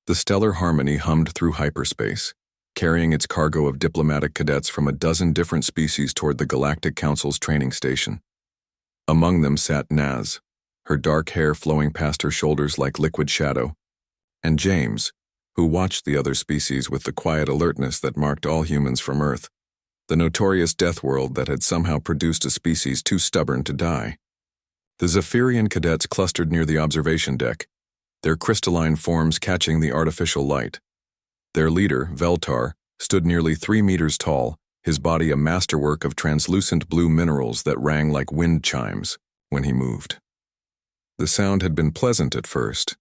The stellar harmony hummed through hyperspace, carrying its cargo of diplomatic cadets from a dozen different species toward the Galactic Council's training station. Among them sat Naz, her dark hair flowing past her shoulders like liquid shadow, and James, who watched the other species with the quiet alertness that marked all humans from Earth, the notorious Deathworld that had somehow produced a species too stubborn to die. The Zephyrian cadets clustered near the observation deck, their crystalline forms catching the artificial light. Their leader, Veltar, stood nearly 3 meters tall, his body a masterwork of translucent blue minerals that rang like wind chimes when he moved. The sound had been pleasant at first.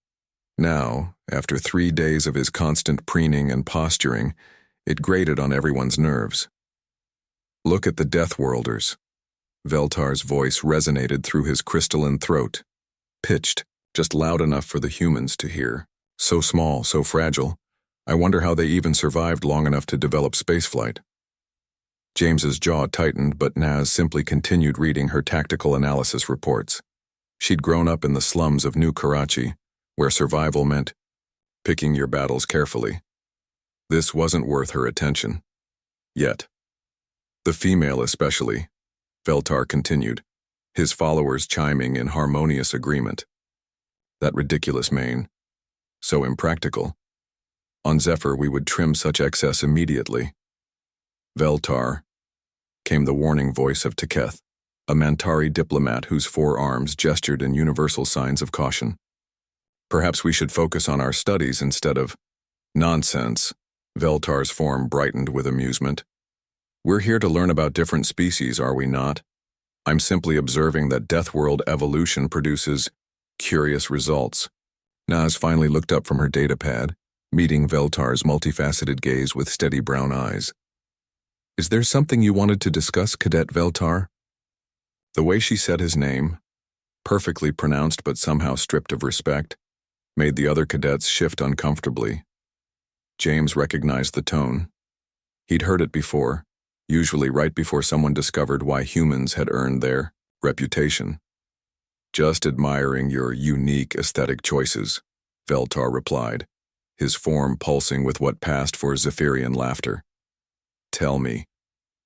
Now, after 3 days of his constant preening and posturing, it grated on everyone's nerves. "Look at the Deathworlders." Veltar's voice resonated through his crystalline throat, pitched, just loud enough for the humans to hear. So small, so fragile. I wonder how they even survived long enough to develop spaceflight. James's jaw tightened, but Naz simply continued reading her tactical analysis reports. She'd grown up in the slums of New Karachi, where survival meant picking your battles carefully. This wasn't worth her attention. Yet. The female especially, Veltar continued, his followers chiming in harmonious agreement. That ridiculous mane. So impractical. On Zephyr we would trim such excess immediately. Veltar, came the warning voice of Teketh, a Mantari diplomat whose 4 arms gestured in universal signs of caution. Perhaps we should focus on our studies instead of nonsense. Veltar's form brightened with amusement. We're here to learn about different species, are we not? I'm simply observing that Deathworld evolution produces curious results. Naz finally looked up from her datapad, meeting Veltar's multifaceted gaze with steady brown eyes. Is there something you wanted to discuss, Cadet Veltar? The way she said his name, perfectly pronounced but somehow stripped of respect, made the other cadets shift uncomfortably. James recognized the tone. He'd heard it before, usually right before someone discovered why humans had earned their reputation. Just admiring your unique aesthetic choices, Veltar replied, his form pulsing with what passed for Zephyrian laughter. Tell me,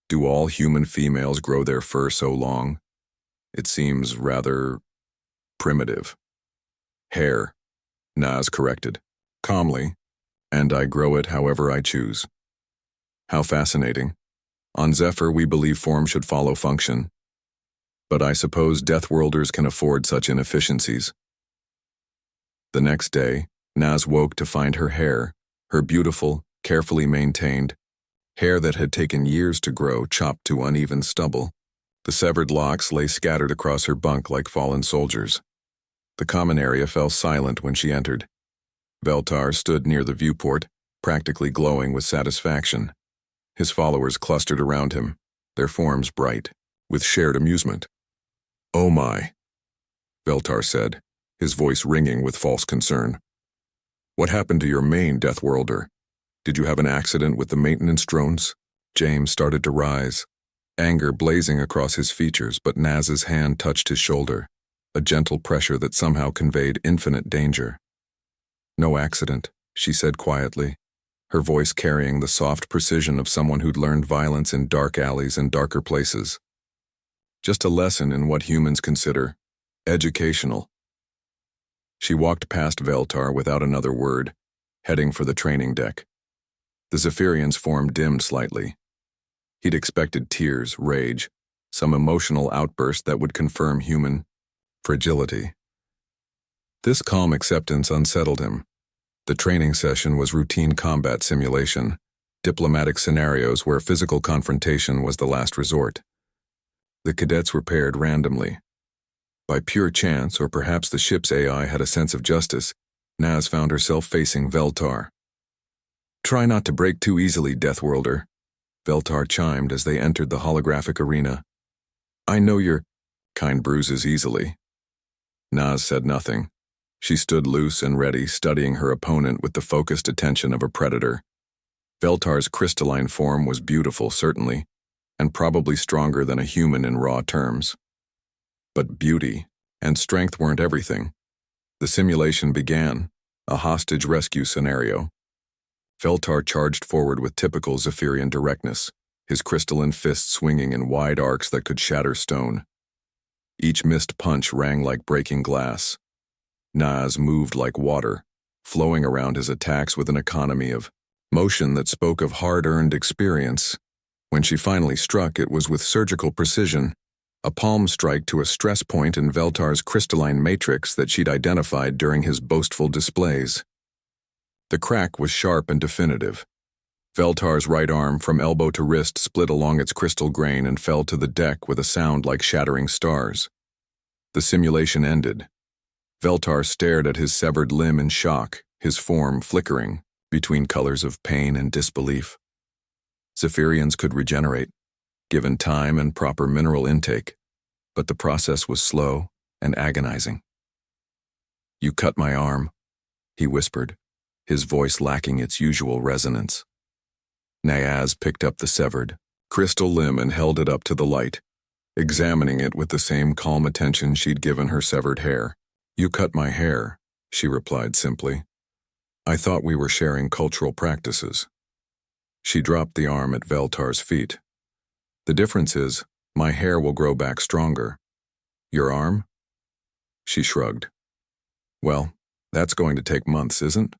do all human females grow their fur so long? It seems rather primitive. Hair, Naz corrected, calmly, and I grow it however I choose. How fascinating. On Zephyr we believe form should follow function. But I suppose Deathworlders can afford such inefficiencies. The next day, Naz woke to find her hair, her beautiful, carefully maintained, hair that had taken years to grow, chopped to uneven stubble. The severed locks lay scattered across her bunk like fallen soldiers. The common area fell silent when she entered. Veltar stood near the viewport, practically glowing with satisfaction. His followers clustered around him, their forms bright, with shared amusement. "Oh my," Veltar said, his voice ringing with false concern. "What happened to your main, Deathworlder? Did you have an accident with the maintenance drones?" James started to rise, anger blazing across his features, but Naz's hand touched his shoulder, a gentle pressure that somehow conveyed infinite danger. "No accident," she said quietly, her voice carrying the soft precision of someone who'd learned violence in dark alleys and darker places. Just a lesson in what humans consider educational. She walked past Veltar without another word, heading for the training deck. The Zephyrian's form dimmed slightly. He'd expected tears, rage, some emotional outburst that would confirm human fragility. This calm acceptance unsettled him. The training session was routine combat simulation, diplomatic scenarios where physical confrontation was the last resort. The cadets were paired randomly. By pure chance, or perhaps the ship's AI had a sense of justice, Naz found herself facing Veltar. "Try not to break too easily, Deathworlder," Veltar chimed as they entered the holographic arena. "I know your kind bruises easily." Naz said nothing. She stood loose and ready, studying her opponent with the focused attention of a predator. Veltar's crystalline form was beautiful, certainly, and probably stronger than a human in raw terms. But beauty and strength weren't everything. The simulation began, a hostage rescue scenario. Veltar charged forward with typical Zephyrian directness, his crystalline fist swinging in wide arcs that could shatter stone. Each missed punch rang like breaking glass. Naz moved like water, flowing around his attacks with an economy of motion that spoke of hard-earned experience. When she finally struck, it was with surgical precision, a palm strike to a stress point in Veltar's crystalline matrix that she'd identified during his boastful displays. The crack was sharp and definitive. Veltar's right arm from elbow to wrist split along its crystal grain and fell to the deck with a sound like shattering stars. The simulation ended. Veltar stared at his severed limb in shock, his form flickering between colors of pain and disbelief. Zephyrians could regenerate, given time and proper mineral intake, but the process was slow and agonizing. "You cut my arm," he whispered, his voice lacking its usual resonance. Naz picked up the severed, crystal limb and held it up to the light, examining it with the same calm attention she'd given her severed hair. "You cut my hair," she replied simply. "I thought we were sharing cultural practices." She dropped the arm at Veltar's feet. "The difference is, my hair will grow back stronger. Your arm?" She shrugged. "Well, that's going to take months, isn't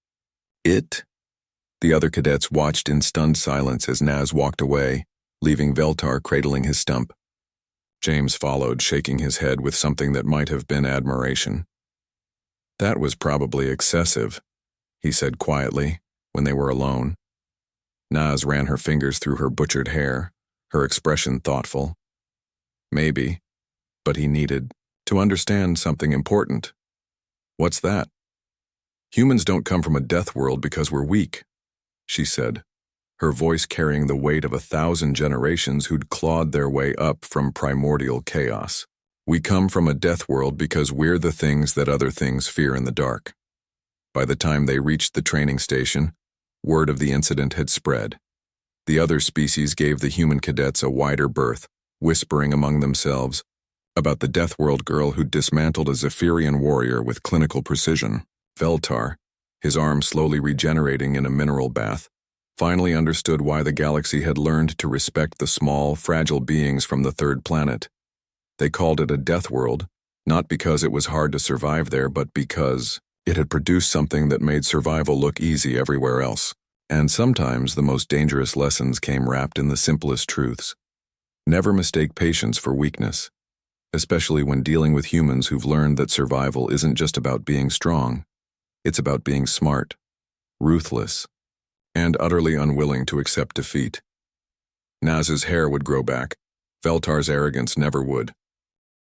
it?" The other cadets watched in stunned silence as Naz walked away, leaving Veltar cradling his stump. James followed, shaking his head with something that might have been admiration. "That was probably excessive," he said quietly, when they were alone. Naz ran her fingers through her butchered hair, her expression thoughtful. "Maybe, but he needed to understand something important." "What's that?" "Humans don't come from a death world because we're weak," she said, her voice carrying the weight of 1,000 generations who'd clawed their way up from primordial chaos. "We come from a death world because we're the things that other things fear in the dark." By the time they reached the training station, word of the incident had spread. The other species gave the human cadets a wider berth, whispering among themselves about the Deathworld girl who dismantled a Zephyrian warrior with clinical precision. Veltar, his arm slowly regenerating in a mineral bath, finally understood why the galaxy had learned to respect the small, fragile beings from the third planet. They called it a death world, not because it was hard to survive there, but because it had produced something that made survival look easy everywhere else. And sometimes the most dangerous lessons came wrapped in the simplest truths. Never mistake patience for weakness, especially when dealing with humans who've learned that survival isn't just about being strong. It's about being smart, ruthless, and utterly unwilling to accept defeat. Naz's hair would grow back. Veltar's arrogance never would.